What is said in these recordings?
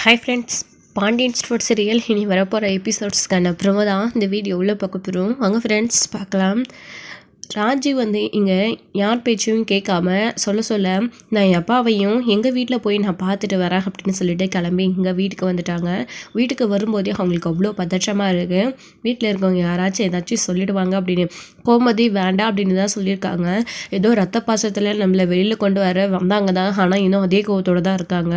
Hi friends, Pandian store serial இனி வரப்போகிற எபிசோட்ஸ்க்கான promo தான் இந்த வீடியோவில் பார்க்க போகிறோம். வாங்க ஃப்ரெண்ட்ஸ் பார்க்கலாம். ராஜீவ் இங்கே யார் பேச்சையும் கேட்காம சொல்ல நான் என் அப்பாவையும் எங்கள் வீட்டில் போய் நான் பார்த்துட்டு வரேன் அப்படின்னு சொல்லிட்டு கிளம்பி இங்கே வீட்டுக்கு வந்துட்டாங்க. வீட்டுக்கு வரும்போதே அவங்களுக்கு அவ்வளோ பதற்றமாக இருக்குது. வீட்டில் இருக்கவங்க யாராச்சும் ஏதாச்சும் சொல்லிடுவாங்க அப்படின்னு. கோமதி வேண்டாம் அப்படின்னு தான் சொல்லியிருக்காங்க. ஏதோ ரத்த பாசத்தில் நம்மளை வெளியில் கொண்டு வர வந்தாங்க தான், ஆனால் இன்னும் அதே கோவத்தோடு தான் இருக்காங்க.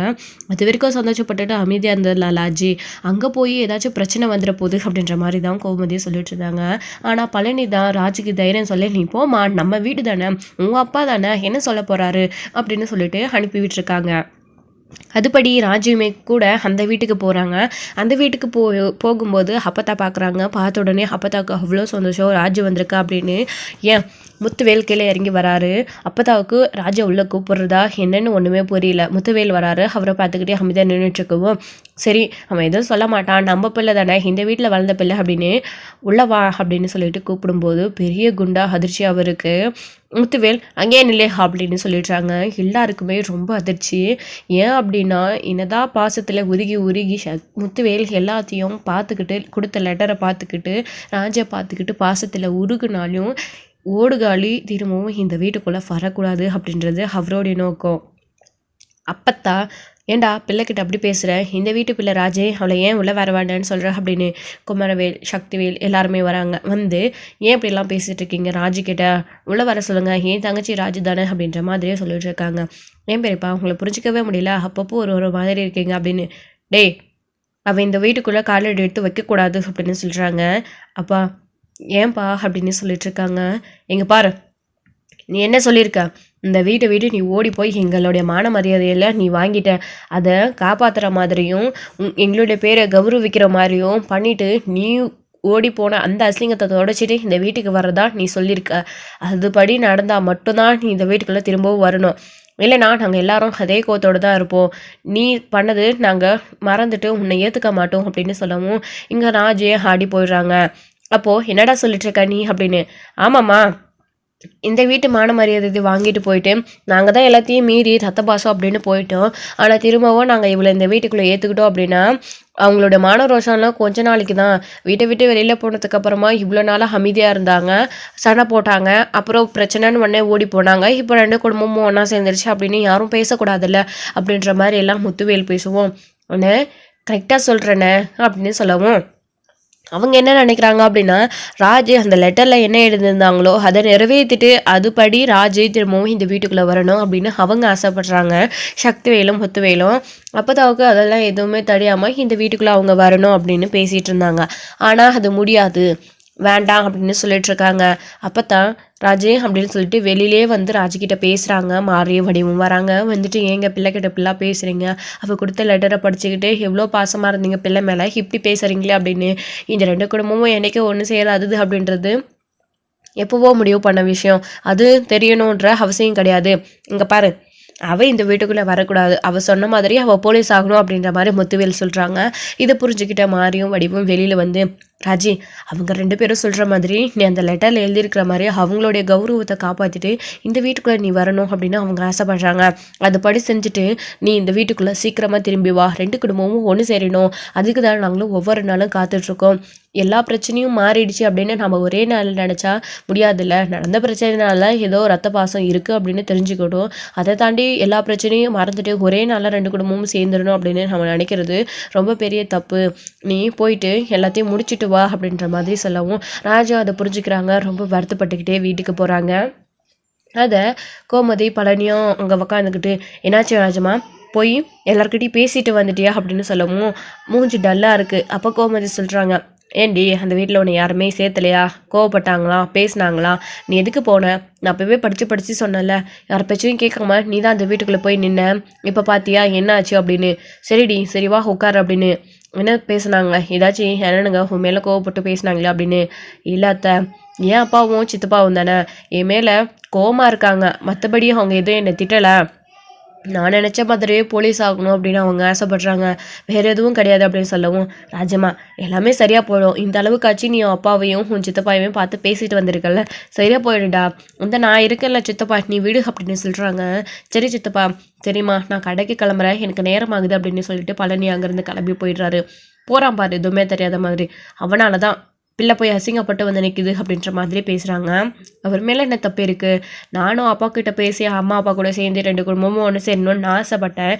அது வரைக்கும் சந்தோஷப்பட்டுட்டு அமைதியாக இருந்தது லாலாஜி. அங்கே போய் ஏதாச்சும் பிரச்சனை வந்துட போகுது அப்படின்ற மாதிரி தான் கோமதியை சொல்லிட்டு இருந்தாங்க. ஆனால் பழனி தான் ராஜுக்கு தைரியம் சொல்லி, நீ போமா, நம்ம வீடு தானே, உங்க அப்பா தானே, என்ன சொல்ல போறாரு அப்படின்னு சொல்லிட்டு அனுப்பி விட்டுருக்காங்க. அதுபடி ராஜுவுமே கூட அந்த வீட்டுக்கு போகிறாங்க. அந்த வீட்டுக்கு போகும்போது அப்பத்தா பார்க்குறாங்க. பார்த்த உடனே அப்பத்தாவுக்கு அவ்வளோ சந்தோஷம், ராஜு வந்திருக்கா அப்படின்னு. ஏன் முத்துவேல் கீழே இறங்கி வராரு. அப்பத்தாவுக்கு ராஜா உள்ளே கூப்பிட்றதா என்னன்னு ஒன்றுமே புரியல. முத்துவேல் வராரு. அவரை பார்த்துக்கிட்டே அமைதியாக நின்றுட்டுருக்கவும், சரி அவன் எதுவும் சொல்ல மாட்டான், நம்ம பிள்ளை தானே, இந்த வீட்டில் வளர்ந்த பிள்ளை அப்படின்னு உள்ளவா அப்படின்னு சொல்லிட்டு கூப்பிடும்போது பெரிய குண்டா அதிர்ச்சி அவருக்கு. முத்துவேல் அங்கேயே நில்லே அப்படின்னு சொல்லிடுறாங்க. எல்லாருக்குமே ரொம்ப அதிர்ச்சி. ஏன் அப்படின்னா, என்னதான் பாசத்தில் உருகி முத்துவேல் எல்லாத்தையும் பார்த்துக்கிட்டு, கொடுத்த லெட்டரை பார்த்துக்கிட்டு, ராஜா பார்த்துக்கிட்டு பாசத்தில் உருகுனாலும் ஓடுகாலி திரும்பவும் இந்த வீட்டுக்குள்ளே வரக்கூடாது அப்படின்றது அவருடைய நோக்கம். அப்பத்தா, ஏண்டா பிள்ளைக்கிட்ட அப்படி பேசுகிற, இந்த வீட்டு பிள்ளை ராஜே, அவளை ஏன் உள்ளே வர வேண்டான்னு சொல்கிற அப்படின்னு குமரவேல், சக்திவேல் எல்லாருமே வராங்க. ஏன் இப்படிலாம் பேசிகிட்டு இருக்கீங்க, ராஜு கிட்ட உள்ளே வர சொல்லுங்கள், ஏன் தங்கச்சி ராஜு தானே அப்படின்ற மாதிரியே சொல்லிட்டு இருக்காங்க. ஏன் பெரியப்பா உங்களை புரிஞ்சிக்கவே முடியல, அப்பப்போ ஒரு மாதிரி இருக்கீங்க அப்படின்னு. டேய், அவள் இந்த வீட்டுக்குள்ளே காலடி எடுத்து வைக்கக்கூடாது அப்படின்னு சொல்கிறாங்க. அப்பா ஏன்பா அப்படின்னு சொல்லிட்டு இருக்காங்க. எங்க பாரு, நீ என்ன சொல்லியிருக்க, இந்த வீட்டை விட்டு நீ ஓடி போய் எங்களுடைய மான மரியாதையில் நீ வாங்கிட்ட, அதை காப்பாற்றுற மாதிரியும் எங்களுடைய பேரை கௌரவிக்கிற மாதிரியும் பண்ணிட்டு நீ ஓடி போன அந்த அசிங்கத்தை தொடச்சிட்டு இந்த வீட்டுக்கு வர்றதா நீ சொல்லியிருக்க. அதுபடி நடந்தால் மட்டும்தான் நீ இந்த வீட்டுக்குள்ளே திரும்பவும் வரணும். இல்லைனா நாங்கள் எல்லாரும் அதே கோத்தோடு தான் இருப்போம். நீ பண்ணது நாங்கள் மறந்துட்டு உன்னை ஏற்றுக்க மாட்டோம் அப்படின்னு சொல்லவும் இங்கே ராஜே ஆடி போயிடுறாங்க. அப்போது என்னடா சொல்லிட்டு இருக்க நீ அப்படின்னு. ஆமாம்மா, இந்த வீட்டு மான மரியாதை வாங்கிட்டு போயிட்டு நாங்கள் தான் எல்லாத்தையும் மீறி ரத்த பாசம் அப்படின்னு போயிட்டோம். ஆனால் திரும்பவும் நாங்கள் இவ்வளோ இந்த வீட்டுக்குள்ளே ஏற்றுக்கிட்டோம் அப்படின்னா அவங்களோட மான ரோஷம்லாம் கொஞ்ச நாளைக்கு தான். வீட்டை விட்டு வெளியில் போனதுக்கு அப்புறமா இவ்வளோ நாளாக அமைதியாக இருந்தாங்க, சண்டை போட்டாங்க, அப்புறம் பிரச்சனைன்னு உடனே ஓடி போனாங்க. இப்போ 2 குடும்பமும் ஒன்றா சேர்ந்துருச்சு அப்படின்னு யாரும் பேசக்கூடாதுல்ல அப்படின்ற மாதிரி எல்லாம் முத்துவேல் பேசுவோம். ஒன்று கரெக்டாக சொல்கிறேனே அப்படின்னு சொல்லவும் அவங்க என்ன நினைக்கிறாங்க அப்படின்னா, ராஜு அந்த லெட்டரில் என்ன எழுதியிருந்தாங்களோ அதை நிறைவேற்றிட்டு அதுபடி ராஜு திரும்பவும் இந்த வீட்டுக்குள்ளே வரணும் அப்படின்னு அவங்க ஆசைப்படுறாங்க. சக்திவேலும் முத்துவேலும் அப்போதாவுக்கு அதெல்லாம் எதுவுமே தடையாமல் இந்த வீட்டுக்குள்ளே அவங்க வரணும் அப்படின்னு பேசிகிட்டு இருந்தாங்க. ஆனால் அது முடியாது, வேண்டாம் அப்படின்னு சொல்லிட்டு இருக்காங்க. அப்போ தான் ராஜே அப்படின்னு சொல்லிட்டு வெளியிலே ராஜுக்கிட்ட பேசுகிறாங்க. மாறிய வடிவம் வராங்க. ஏங்க பிள்ளைக்கிட்ட பிள்ளை பேசுகிறீங்க, அவள் கொடுத்த லெட்டரை படிச்சுக்கிட்டு எவ்வளோ பாசமாக இருந்தீங்க பிள்ளை மேலே, இப்படி பேசுகிறீங்களே அப்படின்னு. இந்த 2 குடும்பமும் என்றைக்கும் ஒன்று சேராது அப்படின்றது எப்போவோ முடிவு பண்ண விஷயம், அது தெரியணுன்ற அவசியம் கிடையாது. இங்கே பாரு, அவள் இந்த வீட்டுக்குள்ளே வரக்கூடாது, அவள் சொன்ன மாதிரி அவள் போலீஸ் ஆகணும் அப்படின்ற மாதிரி முத்துவேல் சொல்கிறாங்க. இதை புரிஞ்சுக்கிட்ட மாறியும் வடிவும் வெளியில் ராஜி, அவங்க 2 பேரும் சொல்கிற மாதிரி நீ அந்த லெட்டரில் எழுதியிருக்கிற மாதிரி அவங்களுடைய கௌரவத்தை காப்பாற்றிட்டு இந்த வீட்டுக்குள்ளே நீ வரணும் அப்படின்னு அவங்க ஆசைப்படுறாங்க. அதுபடி செஞ்சுட்டு நீ இந்த வீட்டுக்குள்ளே சீக்கிரமாக திரும்பி வா, 2 குடும்பமும் ஒன்று சேரணும். அதுக்கு தான் நாங்களும் ஒவ்வொரு நாளும் காத்துட்ருக்கோம். எல்லா பிரச்சனையும் மாறிடுச்சு அப்படின்னு நம்ம ஒரே நாள் நினச்சா முடியாதுல்ல. நடந்த பிரச்சனைனால ஏதோ ரத்த பாசம் இருக்குது அப்படின்னு தெரிஞ்சுக்கணும். அதை தாண்டி எல்லா பிரச்சனையும் மறந்துட்டு ஒரே நாளில் 2 குடும்பமும் சேர்ந்துடணும் அப்படின்னு நம்ம நினைக்கிறது ரொம்ப பெரிய தப்பு. நீ போயிட்டு எல்லாத்தையும் முடிச்சுட்டு வா அப்படின்ற மாதிரி சொல்லவும் ராஜா அதை புரிஞ்சுக்கிறாங்க. ரொம்ப வருத்தப்பட்டுக்கிட்டே வீட்டுக்கு போகிறாங்க. அதை கோமதி பழனியும் அங்கே உக்காந்துக்கிட்டு, என்னாச்சு ராஜமா, போய் எல்லாருக்கிட்டையும் பேசிட்டு வந்துட்டியா அப்படின்னு சொல்லவும் மூஞ்சி டல்லாக இருக்குது. அப்போ கோமதி சொல்கிறாங்க, ஏண்டி அந்த வீட்டில் உன்னை யாருமே சேர்த்தலையா, கோவப்பட்டாங்களா, பேசினாங்களா, நீ எதுக்கு போன, நான் அப்போவே படித்து சொன்னல, யார் பேச்சையும் கேட்காம நீ தான் அந்த வீட்டுக்குள்ளே போய் நின்ன, இப்போ பார்த்தியா என்ன ஆச்சு அப்படின்னு. சரிடி சரிவா உட்கார் அப்படின்னு. என்ன பேசுனாங்க, ஏதாச்சும் என்னனுங்க உன் மேலே கோவப்பட்டு பேசினாங்களே அப்படின்னு. இல்லாத்த ஏன் அப்பாவும் சித்தப்பாவும் தானே என் மேலே கோவமாக இருக்காங்க, மற்றபடி அவங்க எதுவும் என்னை திட்டலை, நான் நினச்ச மாதிரியே போலீஸ் ஆகணும் அப்படின்னு அவங்க ஆசைப்படுறாங்க. வேறு எதுவும் கிடையாது அப்படின்னு சொல்லவும், ராஜம்மா எல்லாமே சரியாக போயிடும். இந்த அளவுக்காச்சு நீ அப்பாவையும் உன் சித்தப்பாவையும் பார்த்து பேசிட்டு வந்திருக்கல, சரியாக போயிடுடா. நான் இருக்கேன்ல சித்தப்பா, நீ விடு அப்படின்னு சொல்கிறாங்க. சரி சித்தப்பா, சரிம்மா நான் கடைக்கு கிளம்புறேன், எனக்கு நேரம் ஆகுது அப்படின்னு சொல்லிட்டு பழனி அங்கேருந்து கிளம்பி போயிடுறாரு. போகிறான் பாரு எதுவுமே தெரியாத மாதிரி. அவனால தான் பிள்ளை போய் அசிங்கப்பட்டு வந்து நிற்குது அப்படின்ற மாதிரி பேசுகிறாங்க. அவர் மேலே என்ன தப்பு இருக்குது? நானும் அப்பா கிட்ட பேசி அம்மா அப்பா கூட சேர்ந்து 2 குடும்பமும் ஒன்று சேரணும்னு நான் ஆசைப்பட்டேன்.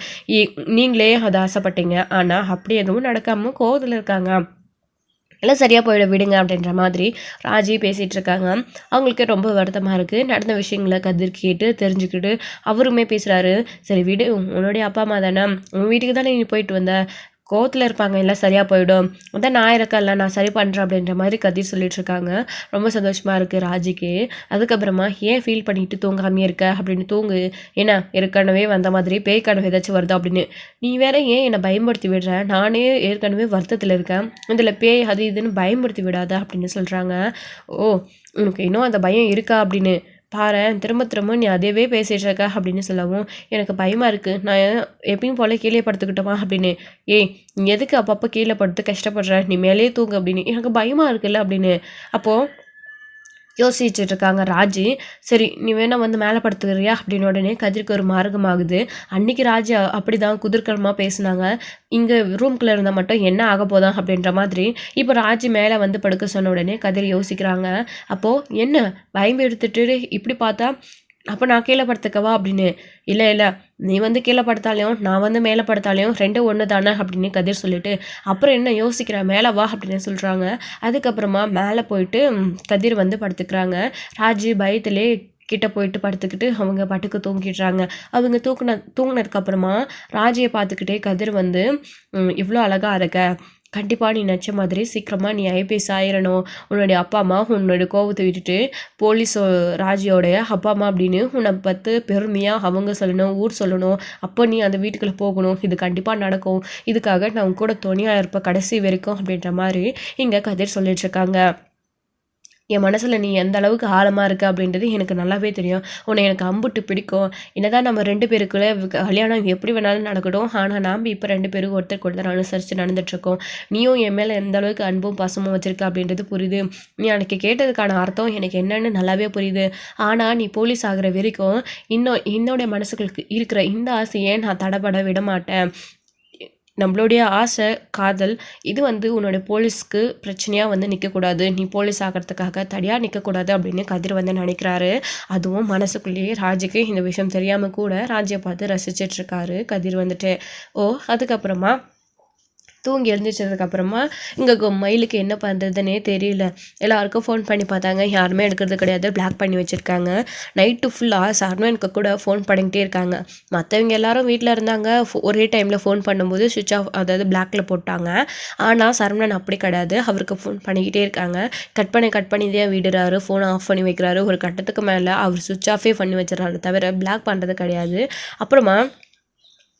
நீங்களே அதை ஆசைப்பட்டீங்க. ஆனால் அப்படி எதுவும் நடக்காமல் கோவத்தில் இருக்காங்க. எல்லாம் சரியாக போயிட விடுங்க அப்படின்ற மாதிரி ராஜி பேசிகிட்டு இருக்காங்க. அவங்களுக்கு ரொம்ப வருத்தமாக இருக்குது. நடந்த விஷயங்களை கதிர் கேட்டு தெரிஞ்சுக்கிட்டு அவருமே பேசுகிறாரு. சரி விடு, உன்னுடைய அப்பா அம்மா தானே, உன் வீட்டுக்கு தானே நீ போயிட்டு வந்த, கோவத்தில் இருப்பாங்க, எல்லாம் சரியாக போயிடும், அதான் நான் இருக்கேன்ல, நான் சரி பண்ணுறேன் அப்படின்ற மாதிரி கதிர் சொல்லிட்டு இருக்காங்க. ரொம்ப சந்தோஷமாக இருக்குது ராஜிக்கு. அதுக்கப்புறமா ஏன் ஃபீல் பண்ணிட்டு தூங்காமே இருக்க அப்படின்னு, தூங்கு, ஏன்னா ஏற்கனவே வந்த மாதிரி பேய் கனவு ஏதாச்சும் வருதா அப்படின்னு, நீ வேற ஏன் என்னை பயன்படுத்தி விடுற, நானே ஏற்கனவே வருத்தத்தில் இருக்கேன், இதில் பேய் அது இதுன்னு பயன்படுத்தி விடாத அப்படின்னு சொல்கிறாங்க. ஓ, உனக்கு இன்னும் அந்த பயம் இருக்கா அப்படின்னு பாரேன், திரும்ப திரும்ப நீ அதேவே பேசிகிட்டு இருக்க அப்படின்னு சொல்லவும், எனக்கு பயமாக இருக்குது, நான் எப்பயும் போல கீழே படுத்துக்கிட்டோமா அப்படின்னு. ஏய், நீ எதுக்கு அப்பப்போ கீழே படுத்து கஷ்டப்படுற, நீ மேலே தூங்கு அப்படின்னு, எனக்கு பயமாக இருக்குல்ல அப்படின்னு. அப்போது யோசிச்சுட்டு இருக்காங்க ராஜி. சரி நீ வேணா வந்து மேலே படுத்துக்கிறியா அப்படின்னு உடனே கதிருக்கு ஒரு மார்க்கமாகுது. அன்னைக்கு ராஜி அப்படி தான் குதிர்கலமாக பேசினாங்க. இங்கே ரூம்குள்ளே இருந்தால் மட்டும் என்ன ஆக போதான் அப்படின்ற மாதிரி. இப்போ ராஜி மேலே வந்து படுக்க சொன்ன உடனே கதிர் யோசிக்கிறாங்க. அப்போது என்ன பயம் எடுத்துட்டு இப்படி பார்த்தா, அப்போ நான் கீழே படுத்துக்கவா அப்படின்னு. இல்லை இல்லை, நீ வந்து கீழே படுத்தாலையும் நான் வந்து மேலே படுத்தாலையும் 2 ஒன்று தானே அப்படின்னு கதிர் சொல்லிட்டு, அப்புறம் என்ன யோசிக்கிற, மேலே வா அப்படின்னு சொல்கிறாங்க. அதுக்கப்புறமா மேலே போயிட்டு கதிர் வந்து படுத்துக்கிறாங்க. ராஜி பயத்திலே கிட்ட போயிட்டு படுத்துக்கிட்டு அவங்க பாட்டுக்கு தூங்கிடுறாங்க. அவங்க தூங்கினதுக்கப்புறமா ராஜியை பார்த்துக்கிட்டே கதிர் வந்து, இவ்வளோ அழகாக இருக்க, கண்டிப்பாக நீ நினச்ச மாதிரி சீக்கிரமாக நீ ஐபிஎஸ் ஆயிடணும், உன்னுடைய அப்பா அம்மா உன்னோட கோவத்தை விட்டுட்டு போலீஸ் ராஜியோடைய அப்பா அம்மா அப்படின்னு உன்னை பார்த்து பெருமையாக அவங்க சொல்லணும், ஊர் சொல்லணும், அப்போ நீ அந்த வீட்டுக்குள்ளே போகணும், இது கண்டிப்பாக நடக்கும், இதுக்காக நான் உன் கூட துணையாக இருப்பேன் கடைசி வரைக்கும் அப்படின்ற மாதிரி இங்கே கதிர் சொல்லிட்டுருக்காங்க. என் மனசில் நீ எந்த அளவுக்கு ஆழமாக இருக்க அப்படின்றது எனக்கு நல்லாவே தெரியும். உன்னை எனக்கு அம்புட்டு பிடிக்கும். என்னதான் நம்ம 2 பேருக்குள்ளே கல்யாணம் எப்படி வேணாலும் நடக்கட்டும், ஆனால் நாம் இப்போ 2 பேரும் ஒருத்தருக்கு ஒருத்தர் அனுசரித்து நடந்துகிட்ருக்கோம். நீயும் என் மேலே எந்த அளவுக்கு அன்பும் பாசமும் வச்சுருக்க அப்படின்றது புரியுது. நீ அன்றைக்கி கேட்டதுக்கான அர்த்தம் எனக்கு என்னென்னு நல்லாவே புரியுது. ஆனால் நீ போலீஸ் ஆகிற வரைக்கும் என்னுடைய மனசுகளுக்கு இருக்கிற இந்த ஆசையை நான் தடைபட விட மாட்டேன். நம்மளுடைய ஆசை, காதல் இது வந்து உன்னோட போலீஸ்க்கு பிரச்சனையாக வந்து நிற்கக்கூடாது, நீ போலீஸ் ஆகிறதுக்காக தடையாக நிற்கக்கூடாது அப்படின்னு கதிர் வந்து நினைக்கிறாரு. அதுவும் மனசுக்குள்ளேயே ராஜிக்கு இந்த விஷயம் தெரியாமல் கூட ராஜியை பார்த்து ரசிச்சிட்ருக்காரு கதிர் வந்துட்டு. அதுக்கப்புறமா தூங்கி எழுந்திரிச்சதுக்கப்புறமா இங்கே மயிலுக்கு என்ன பண்ணுறதுன்னே தெரியல. எல்லாருக்கும் ஃபோன் பண்ணி பார்த்தாங்க, யாருமே எடுக்கிறது கிடையாது, பிளாக் பண்ணி வச்சுருக்காங்க. நைட்டு ஃபுல்லாக சரவணனுக்கு கூட ஃபோன் பண்ணிக்கிட்டே இருக்காங்க. மற்றவங்க எல்லாரும் வீட்டில் இருந்தாங்க, ஒரே டைமில் ஃபோன் பண்ணும்போது சுவிட்ச் ஆஃப், அதாவது பிளாக்கில் போட்டாங்க. ஆனால் சரவணன் அப்படி கிடையாது, அவருக்கு ஃபோன் பண்ணிக்கிட்டே இருக்காங்க. கட் பண்ணி தான் விடுறாரு, ஃபோனை ஆஃப் பண்ணி வைக்கிறாரு. ஒரு கட்டத்துக்கு மேலே அவர் சுவிட்ச் ஆஃபே பண்ணி வச்சிடறாரு, தவிர பிளாக் பண்ணுறது கிடையாது. அப்புறமா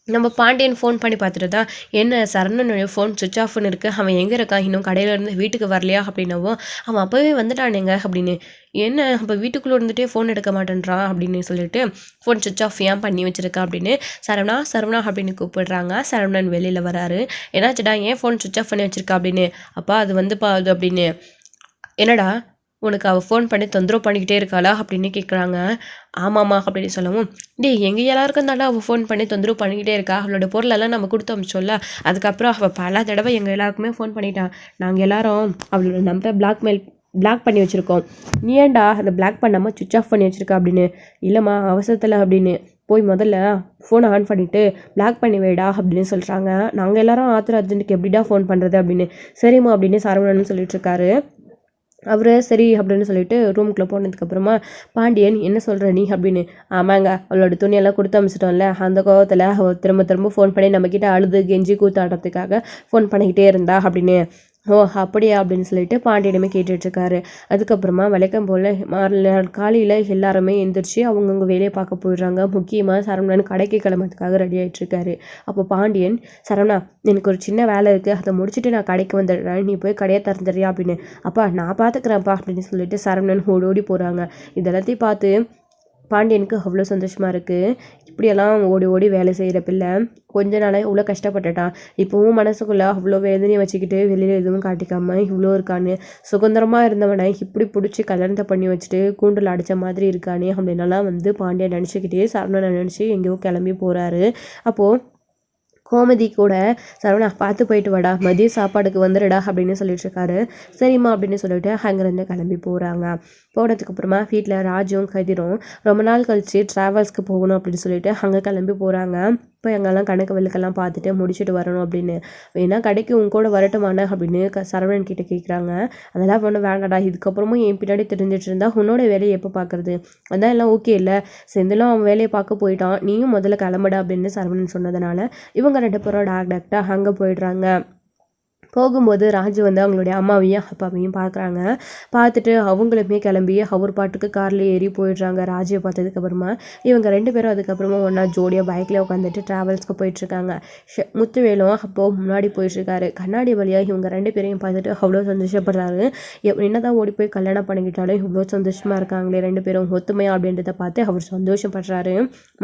நம்ம பாண்டியன் ஃபோன் பண்ணி பார்த்துட்டு தான், என்ன சரவணனுடைய ஃபோன் சுவிட்ச் ஆஃப்னு இருக்குது, அவன் எங்கே இருக்கான், இன்னும் கடையிலேருந்து வீட்டுக்கு வரலையா அப்படின்னவும், அவன் அப்போவே வந்துட்டானுங்க அப்படின்னு. என்ன அப்போ வீட்டுக்குள்ளே இருந்துகிட்டே ஃபோன் எடுக்க மாட்டேன்றான் அப்படின்னு சொல்லிட்டு, ஃபோன் சுவிட்ச் ஆஃப் ஏன் பண்ணி வச்சுருக்கா அப்படின்னு சரவணா அப்படின்னு கூப்பிடுறாங்க. சரவணன் வெளியில் வராரு. என்னாச்சுடா, ஏன் ஃபோன் சுவிட்ச் ஆஃப் பண்ணி வச்சுருக்கா அப்படின்னு. அப்பா அது வந்துப்பா அது அப்படின்னு. என்னடா உனக்கு அவள் ஃபோன் பண்ணி தொந்தரவு பண்ணிக்கிட்டே இருக்காளா அப்படின்னு கேட்குறாங்க. ஆமாம்மா அப்படின்னு சொல்லவும், எங்கள் எல்லாருக்கும் தாண்டா அவள் ஃபோன் பண்ணி தொந்தரவு பண்ணிக்கிட்டே இருக்கா, அவளோட பொருளெல்லாம் நம்ம கொடுத்து அமிச்சோல்ல, அதுக்கப்புறம் அவள் பல தடவை எங்கள் எல்லாருக்குமே ஃபோன் பண்ணிட்டான், நாங்கள் எல்லாரும் அவளோட நம்பரை பிளாக் பண்ணி வச்சுருக்கோம், நீ ஏன்டா அதை பிளாக் பண்ணாமல் சுவிட்ச் ஆஃப் பண்ணி வச்சுருக்கா அப்படின்னு. இல்லைம்மா அவசரத்தில் அப்படின்னு, போய் முதல்ல ஃபோனை ஆன் பண்ணிவிட்டு பிளாக் பண்ணி வைடா அப்படின்னு சொல்கிறாங்க. நாங்கள் எல்லாரும் ஆத்திர அர்ஜென்ட்டுக்கு எப்படிடா ஃபோன் பண்ணுறது அப்படின்னு. சரிம்மா அப்படின்னு சரவணன் சொல்லிட்டுருக்காரு. அவர் சரி அப்படின்னு சொல்லிட்டு ரூமுக்குள்ளே போனதுக்கப்புறமா, பாண்டியன் என்ன சொல்கிற நீ அப்படின்னு. ஆமாங்க, அவளோட துணியெல்லாம் கொடுத்து அமிச்சிட்டோம்ல, அந்த கோவத்தில் அவள் திரும்ப ஃபோன் பண்ணி நம்மக்கிட்ட அழுது கெஞ்சி கூத்தாடுறதுக்காக ஃபோன் பண்ணிக்கிட்டே இருந்தா அப்படின்னு. ஓ அப்படியா அப்படின்னு சொல்லிட்டு பாண்டியனுமே கேட்டுட்ருக்காரு. அதுக்கப்புறமா வழக்கம் போல் காலையில் எல்லாருமே எந்திரிச்சு அவங்கவுங்க வேலையை பார்க்க போயிடுறாங்க. முக்கியமாக சரவணன் கடைக்கு கிளம்புறதுக்காக ரெடி ஆகிட்டுருக்காரு. அப்போ பாண்டியன், சரவணா எனக்கு ஒரு சின்ன வேலை இருக்குது, அதை முடிச்சுட்டு நான் கடைக்கு வந்துடுறேன், நீ போய் கடையை திறந்துடுறியா அப்படின்னு. அப்பா நான் பார்த்துக்கிறேன்ப்பா அப்படின்னு சொல்லிட்டு சரவணன் ஓடி போகிறாங்க. இதெல்லாத்தையும் பார்த்து பாண்டியனுக்கு அவ்வளோ சந்தோஷமாக இருக்குது. இப்படியெல்லாம் ஓடி ஓடி வேலை செய்கிற பிள்ளை கொஞ்ச நாளாக இவ்வளோ கஷ்டப்பட்டுட்டான். இப்போவும் மனசுக்குள்ளே அவ்வளோ வேதனையை வச்சுக்கிட்டு வெளியில் எதுவும் காட்டிக்காம இவ்வளோ இருக்கான்னு, சுதந்திரமாக இருந்தவனை இப்படி பிடிச்சி கல்யாணத்தை பண்ணி வச்சுட்டு கூண்டில் அடித்த மாதிரி இருக்கானே அப்படின்னலாம் பாண்டியன் நினச்சிக்கிட்டே சரவணனை நினச்சி எங்கேயோ கிளம்பி போகிறாரு. அப்போது கோமதி கூட சரவணா பார்த்து போயிட்டு வாடா, மதிய சாப்பாடுக்கு வந்துடுடா அப்படின்னு சொல்லிட்டு இருக்காரு. சரிம்மா அப்படின்னு சொல்லிட்டு அங்கேருந்து கிளம்பி போகிறாங்க. போனதுக்கப்புறமா வீட்டில் ராஜும் கதிரும் ரொம்ப நாள் கழிச்சு ட்ராவல்ஸ்க்கு போகணும் அப்படின்னு சொல்லிட்டு அங்கே கிளம்பி போகிறாங்க. இப்போ எங்கெல்லாம் கணக்கு விளக்கெல்லாம் பார்த்துட்டு முடிச்சுட்டு வரணும் அப்படின்னு. வேணா கடைக்கு உங்க கூட வரட்டுமாண்ணே அப்படின்னு சரவணன் கிட்ட கேட்குறாங்க. அதெல்லாம் ஒன்றும் வேண்டாடா, இதுக்கப்புறமும் என் பின்னாடி தெரிஞ்சிட்டு இருந்தா உன்னோட வேலையை எப்போ பார்க்குறது, அதான் எல்லாம் ஓகே இல்லை, செந்திலும் அவன் வேலையை பார்க்க போயிட்டான், நீயும் முதல்ல கிளம்புடா அப்படின்னு சரவணன் சொன்னதுனால இவங்க 2 பேரும் டாக்டாக அங்கே போயிடுறாங்க. போகும்போது ராஜு அவங்களுடைய அம்மாவையும் அப்பாவையும் பார்க்குறாங்க. பார்த்துட்டு அவங்களுமே கிளம்பி அவர் பாட்டுக்கு காரில் ஏறி போயிடுறாங்க. ராஜுவை பார்த்ததுக்கப்புறமா இவங்க 2 பேரும் அதுக்கப்புறமா ஒன்றா ஜோடியாக பைக்கில் உட்காந்துட்டு ட்ராவல்ஸ்க்கு போயிட்டுருக்காங்க. முத்துவேலும் அப்போது முன்னாடி போயிட்டுருக்காரு. கண்ணாடி வழியாக இவங்க 2 பேரையும் பார்த்துட்டு அவ்வளோ சந்தோஷப்படுறாரு. என்னதான் ஓடி போய் கல்யாணம் பண்ணிக்கிட்டாலும் இவ்வளோ சந்தோஷமாக இருக்காங்களே 2 பேரும் ஒத்துமையா அப்படின்றத பார்த்து அவர் சந்தோஷப்படுறாரு.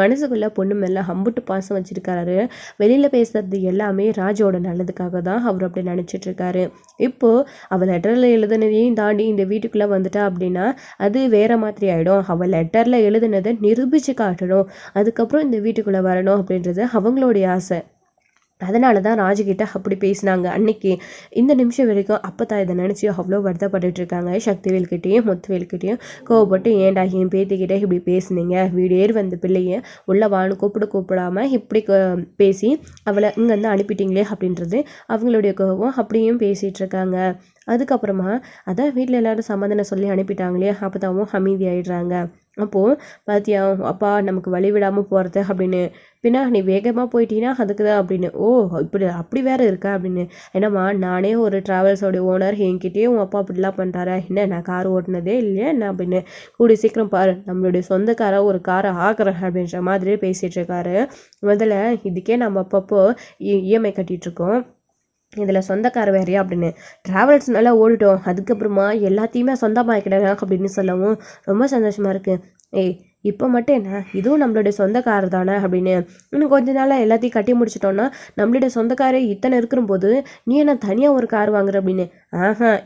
மனசுக்குள்ளே பொண்ணு மேலே அம்புட்டு பாசம் வச்சுருக்காரு. வெளியில் பேசுறது எல்லாமே ராஜுவோட நல்லதுக்காக தான் அவர் அப்படி நினச்சிட்டு இருக்காரு. இப்போ அவள் லெட்டரில் எழுதுனதையும் தாண்டி இந்த வீட்டுக்குள்ளே வந்துட்டா அப்படின்னா அது வேற மாதிரி ஆகிடும். அவள் லெட்டரில் எழுதுனதை நிரூபித்து காட்டணும், அதுக்கப்புறம் இந்த வீட்டுக்குள்ளே வரணும் அப்படின்றது அவங்களுடைய ஆசை. அதனால தான் ராஜுகிட்ட அப்படி பேசினாங்க அன்னைக்கு. இந்த நிமிஷம் வரைக்கும் அப்போ தான் இதை நினச்சி அவ்வளோ வருத்தப்பட்டு இருக்காங்க. சக்திவேல்கிட்டையும் முத்துவேல்கிட்டையும் கோவப்பட்டு ஏன்டா என் பேத்திக்கிட்ட இப்படி பேசுனீங்க, வீடேறி வந்த பிள்ளைய உள்ள வான்னு கூப்பிடாம இப்படி பேசி அவளை இங்கேருந்து அனுப்பிட்டீங்களே அப்படின்றது அவங்களுடைய கோவம். அப்படியும் பேசிகிட்டு இருக்காங்க. அதுக்கப்புறமா அதான் வீட்டில் எல்லோரும் சமாதானம் சொல்லி அனுப்பிட்டாங்களே, அப்போ தான் அமைதியாகிடுறாங்க. அப்போது பாத்தியா அப்பா நமக்கு வழி விடாமல் போகிறது அப்படின்னு, பின்னா நீ வேகமாக போயிட்டீங்கன்னா அதுக்கு தான் அப்படின்னு. ஓ இப்படி அப்படி வேறு இருக்கா அப்படின்னு. என்னம்மா நானே ஒரு ட்ராவல்ஸோடைய ஓனர், என்கிட்டயே உன் அப்பா அப்படிலாம் பண்ணுறாரா என்ன, நான் கார் ஓட்டினதே இல்லையா என்ன அப்படின்னு. கூடிய சீக்கிரம் பாரு நம்மளுடைய சொந்த காரை ஒரு காரை ஆக்குறேன் அப்படின்ற மாதிரி பேசிகிட்டு இருக்காரு. முதல்ல இதுக்கே நம்ம அப்பப்போ இஎம்ஐ கட்டிகிட்ருக்கோம், இதில் சொந்தக்கார வேறையா அப்படின்னு. ட்ராவல்ஸ் நல்லா ஓடிட்டோம், அதுக்கப்புறமா எல்லாத்தையுமே சொந்தமாக்கிடுறாங்க அப்படின்னு சொல்லவும் ரொம்ப சந்தோஷமாக இருக்குது. ஏய் இப்போ மட்டும் என்ன, இதுவும் நம்மளுடைய சொந்தக்கார் தானே அப்படின்னு. இன்னும் கொஞ்ச நாளாக எல்லாத்தையும் கட்டி முடிச்சிட்டோன்னா நம்மளுடைய சொந்தக்காரே இத்தனை இருக்கிறபோது நீ என்ன தனியாக ஒரு கார் வாங்குற அப்படின்னு.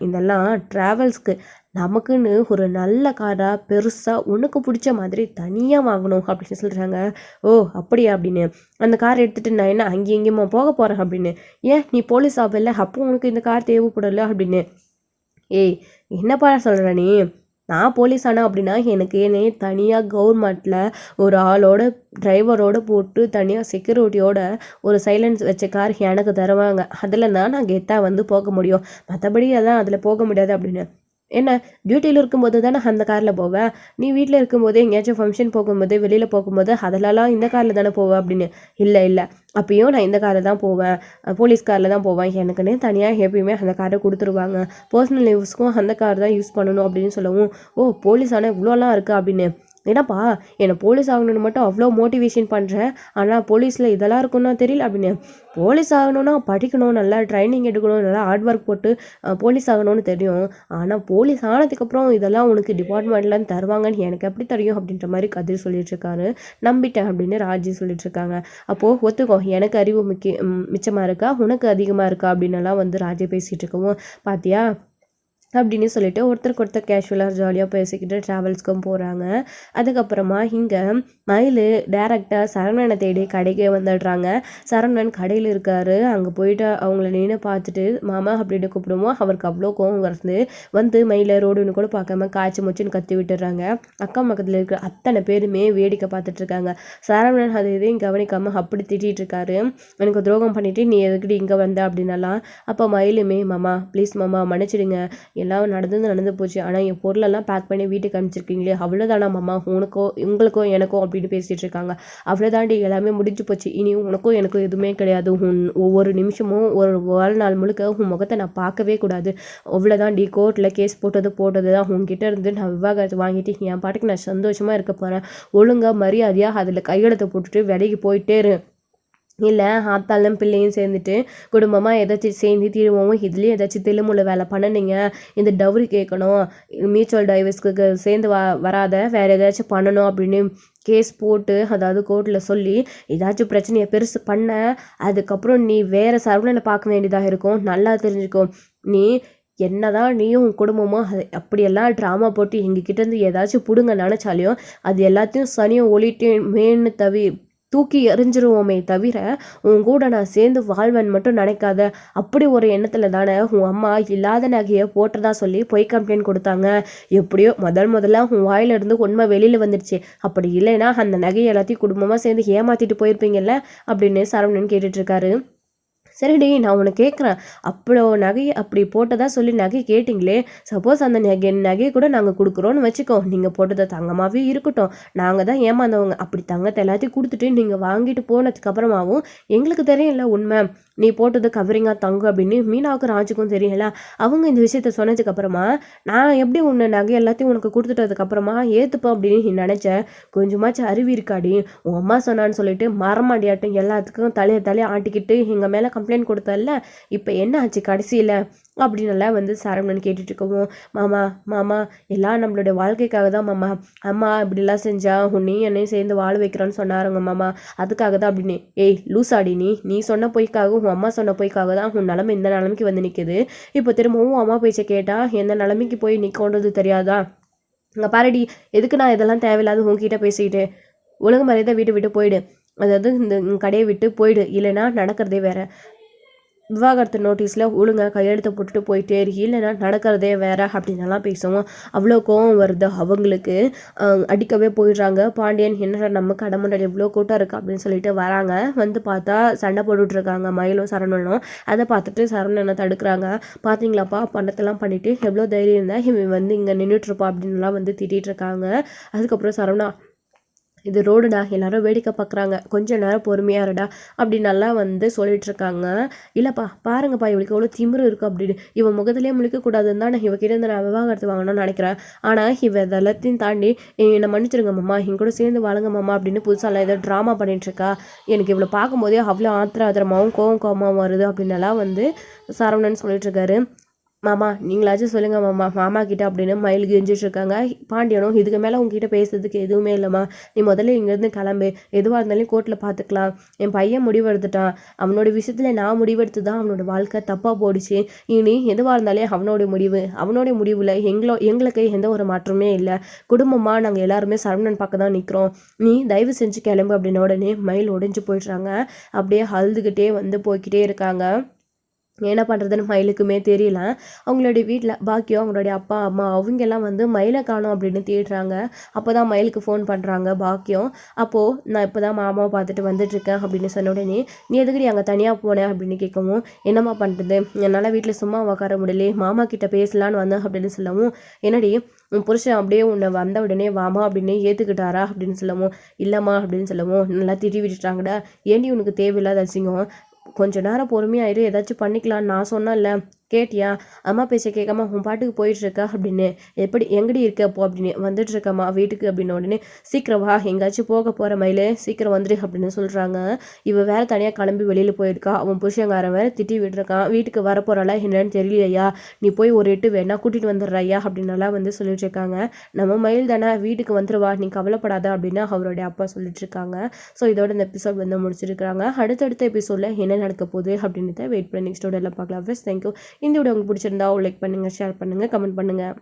இதெல்லாம் ட்ராவல்ஸ்க்கு, நமக்குன்னு ஒரு நல்ல காராக பெருசாக உனக்கு பிடிச்ச மாதிரி தனியாக வாங்கணும் அப்படின்னு சொல்கிறாங்க. ஓ அப்படியா அப்படின்னு. அந்த கார் எடுத்துகிட்டு நான் என்ன அங்கேயும் எங்கேயுமா போக போகிறேன் அப்படின்னு. ஏன் நீ போலீஸ் ஆகல, அப்போ உனக்கு இந்த கார் தேவைப்படல அப்படின்னு. ஏய் என்னப்பா சொல்கிற நீ, நான் போலீஸ் ஆனால் அப்படின்னா எனக்கு என்னே தனியாக கவர்மெண்ட்டில் ஒரு ஆளோட டிரைவரோடு போட்டு தனியாக செக்யூரிட்டியோட ஒரு சைலன்ஸ் வச்ச கார் எனக்கு தருவாங்க, அதில் தான் நான் கெத்தாக போக முடியும், மற்றபடி அதான் அதில் போக முடியாது அப்படின்னு. என்ன டியூட்டியில் இருக்கும்போது தானே அந்த காரில் போவேன், நீ வீட்டில் இருக்கும்போது எங்கேயாச்சும் ஃபங்க்ஷன் போகும்போது வெளியில் போகும்போது அதிலலாம் இந்த காரில் தானே போவேன் அப்படின்னு. இல்லை அப்பயும் நான் இந்த காரில் தான் போவேன், போலீஸ் காரில் தான் போவேன், எனக்குன்னே தனியாக எப்பயுமே அந்த காரை கொடுத்துருவாங்க, பர்சனல் யூஸ்க்கும் அந்த கார் தான் யூஸ் பண்ணணும் அப்படின்னு சொல்லவும், ஓ போலீஸ் ஆனால் இவ்வளோலாம் இருக்கா அப்படின்னு. என்னப்பா என்னை போலீஸ் ஆகணும்னு மட்டும் அவ்வளோ மோட்டிவேஷன் பண்ணுறேன், ஆனால் போலீஸில் இதெல்லாம் இருக்குன்னா தெரியல அப்படின்னு. போலீஸ் ஆகணும்னா படிக்கணும், நல்லா ட்ரைனிங் எடுக்கணும், நல்லா ஹார்ட் ஒர்க் போட்டு போலீஸ் ஆகணும்னு தெரியும், ஆனால் போலீஸ் ஆனதுக்கப்புறம் இதெல்லாம் உனக்கு டிபார்ட்மெண்ட்லாம் தருவாங்கன்னு எனக்கு எப்படி தெரியும் அப்படின்ற மாதிரி கதிர் சொல்லிட்டுருக்காரு. நம்பிட்டேன் அப்படின்னு ராஜி சொல்லிட்டுருக்காங்க. அப்போது ஒத்துக்கோ, எனக்கு அறிவு மிச்சமாக இருக்கா உனக்கு அதிகமாக இருக்கா அப்படின்னலாம் ராஜி பேசிகிட்டு இருக்கவும், பாத்தியா அப்படின்னு சொல்லிட்டு ஒருத்தருக்கு ஒருத்தர் கேஷுவலாக ஜாலியாக பேசிக்கிட்டு ட்ராவல்ஸ்க்கும் போகிறாங்க. அதுக்கப்புறமா இங்கே மயில் டேரெக்டாக சரவணனை தேடி கடைக்கே வந்துடுறாங்க. சரவணன் கடையில் இருக்கார். அங்கே போயிட்டு அவங்கள நின்று பார்த்துட்டு மாமா அப்படின்னு கூப்பிடுவோம். அவருக்கு அவ்வளோ கோவம் மயிலை ரோடுன்னு கூட பார்க்காம காய்ச்சி முச்சுன்னு கத்தி விட்டுறாங்க. அக்கம் பக்கத்தில் இருக்கிற அத்தனை பேருமே வேடிக்கை பார்த்துட்ருக்காங்க. சரவணன் அது இதையும் கவனிக்காமல் அப்படி திட்டிகிட்டு இருக்காரு. எனக்கு துரோகம் பண்ணிவிட்டு நீ எதுக்கிட்டு இங்கே வந்த அப்படின்னாலாம். அப்போ மயிலுமே மாமா ப்ளீஸ் மாமா மன்னிச்சிடுங்க, எல்லாம் நடந்து போச்சு, ஆனால் என் பொருளெல்லாம் பேக் பண்ணி வீட்டுக்கு அனுப்பிச்சிருக்கீங்களே அவ்வளோதானா மாமா, உங்களுக்கோ எனக்கோ அப்படின்னு பேசிகிட்டு இருக்காங்க. அவ்வளோதாண்டி எல்லாமே முடிஞ்சு போச்சு, இனி உனக்கும் எனக்கும் எதுவுமே கிடையாது, ஒவ்வொரு நிமிஷமும் ஒரு வாழ்நாள் முழுக்க உன் முகத்தை நான் பார்க்கவே கூடாது, அவ்வளோதாண்டி, கோர்ட்டில் கேஸ் போட்டது தான், உங்ககிட்ட இருந்து நான் விவாகரத்து வாங்கிட்டு என் பாட்டுக்கு நான் சந்தோஷமாக இருக்க போகிறேன், ஒழுங்காக மரியாதையாக அதில் கையெழுத்தை போட்டுட்டு வேலைக்கு போயிட்டே இரு, இல்லை ஆத்தாளும் பிள்ளையும் சேர்ந்துட்டு குடும்பமாக ஏதாச்சும் சேர்ந்து தீருவோம், இதுலேயும் ஏதாச்சும் தில்லுமுள்ள வேலை பண்ணுனீங்க, இந்த டவுரி கேட்கணும், மியூச்சுவல் டைவர்ஸ்க்கு சேர்ந்து வராத வேறு ஏதாச்சும் பண்ணணும் அப்படின்னு கேஸ் போட்டு, அதாவது கோர்ட்டில் சொல்லி ஏதாச்சும் பிரச்சனையை பெருசு பண்ண, அதுக்கப்புறம் நீ வேறு சரவணனை பார்க்க வேண்டியதாக இருக்கும். நல்லா தெரிஞ்சுக்கோ, நீ என்னதான் நீயும் உன் குடும்பமும் அது அப்படியெல்லாம் ட்ராமா போட்டு எங்ககிட்டேருந்து ஏதாச்சும் பிடுங்க நினச்சாலையும் அது எல்லாத்தையும் சனியும் ஒளிட்டு மேன்னு தூக்கி எறிஞ்சிருவோமே தவிர உன் கூட நான் சேர்ந்து வாழ்வன் மட்டும் நினைக்காத. அப்படி ஒரு எண்ணத்தில் தானே உன் அம்மா இல்லாத நகையை போட்டதா சொல்லி பொய் கம்ப்ளைண்ட் கொடுத்தாங்க. எப்படியோ முதல்ல உன் வாயிலிருந்து உண்மை வெளியில் வந்துடுச்சு. அப்படி இல்லைன்னா அந்த நகையை எல்லாத்தையும் குடும்பமாக சேர்ந்து ஏமாற்றிட்டு போயிருப்பீங்கல்ல அப்படின்னு சரவணன் கேட்டுட்ருக்காரு. சரிடி, நான் உன்னை கேட்குறேன், அப்போ நகையை அப்படி போட்டதா சொல்லி நகை கேட்டிங்களே, சப்போஸ் அந்த நகையை கூட நாங்கள் கொடுக்குறோன்னு வச்சுக்கோ, நீங்கள் போட்டதை தங்கமாகவே இருக்கட்டும், நாங்கள் தான் ஏமாந்தவங்க. அப்படி தங்கத்தை எல்லாத்தையும் கொடுத்துட்டு நீங்கள் வாங்கிட்டு போனதுக்கப்புறமாவும் எங்களுக்கு தெரியல உண்மை, நீ போட்டது கவரிங்காக தங்கம் அப்படின்னு மீனாவுக்கும் ராஜுக்கும் தெரியல. அவங்க இந்த விஷயத்த சொன்னதுக்கப்புறமா நான் எப்படி உன்னை நகை எல்லாத்தையும் உனக்கு கொடுத்துட்டதுக்கப்புறமா ஏற்றுப்போம் அப்படின்னு நீ நினச்சேன். கொஞ்சமாச்சும் அறிவு இருக்காடி, உன் அம்மா சொன்னான்னு சொல்லிட்டு மரமாடியாட்டும் எல்லாத்துக்கும் தலையை ஆட்டிக்கிட்டு எங்கள் மேலே கம்ப்ளைண்ட் கொடுத்தல, இப்போ என்ன ஆச்சு கடைசியில் அப்படின்னலாம் சரவணன் கேட்டுட்டு இருக்கவும், மாமா மாமா எல்லாம் நம்மளுடைய வாழ்க்கைக்காக தான் மாமா, அம்மா இப்படிலாம் செஞ்சா உன்னையும் என்னையும் சேர்ந்து வாழ வைக்கிறான்னு சொன்னாருங்க மாமா, அதுக்காக தான் அப்படின்னு. ஏய் லூசாடி, நீ சொன்ன பொய்க்காக உன் அம்மா சொன்ன பொய்க்காக தான் உன் நிலைமை இந்த நிலைமைக்கு வந்து நிற்குது. இப்போ திரும்பவும் அம்மா பேச்சை கேட்டால் எந்த நிலைமைக்கு போய் நிற்கொண்டது தெரியாதா? இங்கே பாரடி, எதுக்கு நான் இதெல்லாம் தேவையில்லாத உங்ககிட்ட பேசிக்கிட்டு, ஒழுங்கு மரியாதை வீட்டை விட்டு போயிடு, அதாவது இந்த கடையை விட்டு போயிடு, இல்லைன்னா நடக்கிறதே வேற. விவாகரத்து நோட்டீஸில் ஒழுங்காக கையெழுத்து போட்டுட்டு போயிட்டே இல்லைன்னா நடக்கிறதே வேற அப்படின்னலாம் பேசுவோம். அவ்வளோ கோவம் வருது அவங்களுக்கு. அடிக்கவே போயிடுறாங்க. பாண்டியன் என்ன நம்ம கடை முன்னாடி எவ்வளோ கூட்டம் இருக்குது அப்படின்னு சொல்லிட்டு வராங்க. பார்த்தா சண்டை போட்டுட்ருக்காங்க மயிலும் சரவணனும். அதை பார்த்துட்டு சரவணனை தடுக்கிறாங்க. பார்த்தீங்களாப்பா, பணத்தெல்லாம் பண்ணிவிட்டு எவ்வளோ தைரியம் இருந்தால் இவன் இங்கே நின்றுட்டுருப்பா அப்படின்லாம் திட்டிகிட்டு இருக்காங்க. அதுக்கப்புறம் சரவணா, இது ரோடுடா, எல்லாரும் வேடிக்கை பார்க்குறாங்க, கொஞ்சம் நேரம் பொறுமையாக இருடா அப்படி நல்லா சொல்லிட்டுருக்காங்க. இல்லைப்பா பாருங்கப்பா, இவளுக்கு எவ்வளோ திமிரு இருக்குது அப்படின்னு, இவன் முகத்திலே முழிக்கக்கூடாதுன்னு தான் நான் இவக்கிட்ட இருந்து நான் விவாகரத்து வாங்கணும்னு நினைக்கிறேன். ஆனால் இவ இதெல்லாத்தையும் தாண்டி என்னை மன்னிச்சிருங்க மாமா, என் கூட சேர்ந்து வாழுங்க மாமா அப்படின்னு புதுசாலாம் ஏதோ ட்ராமா பண்ணிகிட்ருக்கா. எனக்கு இவ்வளோ பார்க்கும்போதே அவ்வளோ ஆத்திரமாகவும் கோவமாகவும் வருது அப்படின்னலாம் சரவணன் சொல்லிட்டுருக்காரு. மாமா நீங்களாச்சும் சொல்லுங்கள் மாமா, மாமா கிட்ட அப்படின்னு மயில் கெஞ்சிட்டு இருக்காங்க. பாண்டியனும், இதுக்கு மேலே உங்ககிட்ட பேசுறதுக்கு எதுவுமே இல்லைம்மா, நீ முதல்ல இங்கேருந்து கிளம்பு, எதுவாக இருந்தாலும் கோர்ட்டில் பார்த்துக்கலாம். என் பையன் முடிவெடுத்துட்டான், அவனோட விஷயத்தில் நான் முடிவெடுத்து தான் அவனோட வாழ்க்கை தப்பாக போயிடுச்சு. இனி எதுவாக இருந்தாலே அவனோட முடிவில் எங்களுக்கு எந்த ஒரு மாற்றமே இல்லை. குடும்பமாக நாங்கள் எல்லாருமே சரவணன் பார்க்க தான் நிற்கிறோம், நீ தயவு செஞ்சு கிளம்பு அப்படின்னு உடனே மயில் உடைஞ்சு போயிடுறாங்க. அப்படியே அழுதுகிட்டே போய்கிட்டே இருக்காங்க. என்ன பண்ணுறதுன்னு மயிலுக்குமே தெரியல. அவங்களுடைய வீட்டில் பாக்கியம், அவங்களுடைய அப்பா அம்மா அவங்கெல்லாம் மயிலை காணோம் அப்படின்னு தேடுறாங்க. அப்போ தான் மயிலுக்கு ஃபோன் பண்ணுறாங்க பாக்கியம். அப்போது நான் இப்போ தான் மாமாவை பார்த்துட்டு வந்துட்டுருக்கேன் அப்படின்னு சொன்ன உடனே, நீ எதுக்கு அங்கே தனியாக போனேன் அப்படின்னு கேட்கவும், என்னம்மா பண்ணுறது, என்னால் வீட்டில் சும்மா உட்கார முடியல, மாமா கிட்ட பேசலான்னு வந்தேன் அப்படின்னு சொல்லவும், என்னடி உன் புருஷன் அப்படியே உன்னை வந்த உடனே வாமா அப்படின்னு ஏற்றுக்கிட்டாரா அப்படின்னு சொல்லவும், இல்லைம்மா அப்படின்னு சொல்லவும், நல்லா திட்டி விட்டுட்டாங்கடா, ஏண்டி உனக்கு தேவையில்லாத அசிங்கம், கொஞ்ச நேரம் பொறுமையாயிரு, ஏதாச்சும் பண்ணிக்கலான்னு நான் சொன்னேன்ல, கேட்டியா, அம்மா பேச்சை கேட்காம உன் பாட்டுக்கு போயிட்டுருக்கா அப்படின்னு, எப்படி எங்கடி இருக்க அப்போ அப்படின்னு, வந்துட்டுருக்கம்மா வீட்டுக்கு அப்படின்னு உடனே, சீக்கிரம் வா, எங்கேயாச்சும் போக போகிற மயிலே சீக்கிரம் வந்துடு அப்படின்னு சொல்கிறாங்க. இவ வேறு தனியாக கிளம்பி வெளியில் போயிருக்கா, அவன் புருஷங்காரன் வேறு திட்டி விட்டுருக்கான், வீட்டுக்கு வரப்போகிறாளா என்னன்னு தெரியலையா, நீ போய் ஒரு எட்டு வேணா கூட்டிகிட்டு வந்துடுறாயா அப்படின்னலாம் சொல்லிட்டு இருக்காங்க. நம்ம மயில் தானே, வீட்டுக்கு வந்துடுவா, நீ கவலைப்படாத அப்படின்னு அவருடைய அப்பா சொல்லிட்டு இருக்காங்க. ஸோ இதோட இந்த எபிசோட் முடிச்சிருக்காங்க. அடுத்தடுத்த எபிசோடில் என்ன நடக்க போகுது அப்படின்னு வெயிட் பண்ணி நெக்ஸ்ட் எல்லாம் பார்க்கலாம். தேங்க்யூ. இந்த வீடியோ உங்களுக்கு பிடிச்சிருந்தா லைக் பண்ணுங்கள், ஷேர் பண்ணுங்கள், கமெண்ட் பண்ணுங்கள்.